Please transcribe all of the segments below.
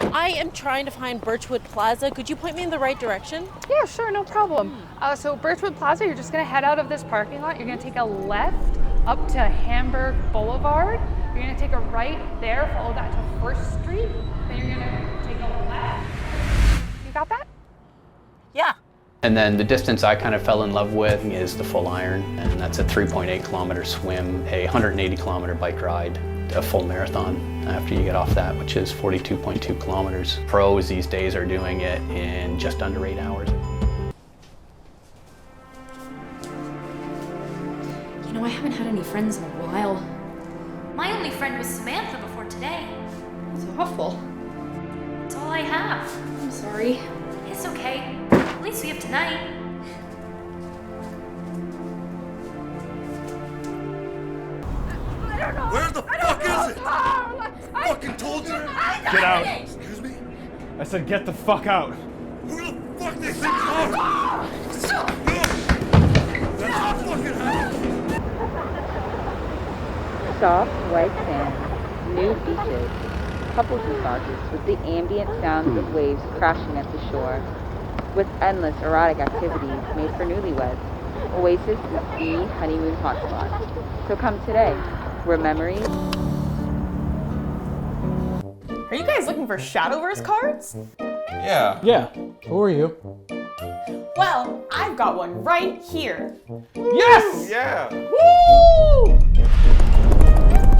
I am trying to find Birchwood Plaza. Could you point me in the right direction? Yeah, sure, no problem. So Birchwood Plaza, you're just gonna head out of this parking lot. You're gonna take a left up to Hamburg Boulevard. You're gonna take a right there, follow that to First Street. Then you're gonna take a left. You got that? Yeah. And then the distance I kind of fell in love with is the full iron, and that's a 3.8 kilometer swim, a 180 kilometer bike ride, a full marathon after you get off that, which is 42.2 kilometers. Pros these days are doing it in just under 8 hours. You know, I haven't had any friends in a while. My only friend was Samantha before today. It's awful. It's all I have. I'm sorry. It's okay. At least we have tonight. Where the fuck is it? I fucking told you. Get out. Excuse me? I said get the fuck out. Who the fuck they think you are? That's not fucking happening. Soft white sand, nude beaches, couples massages with the ambient sounds of waves crashing at the shore, with endless erotic activities made for newlyweds. Oasis is the honeymoon hotspot. So come today, where memories... Are you guys looking for Shadowverse cards? Yeah. Yeah, who are you? Well, I've got one right here. Yes! Yeah. Woo!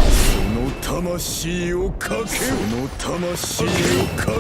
その魂をかけよ。その魂をかけよ。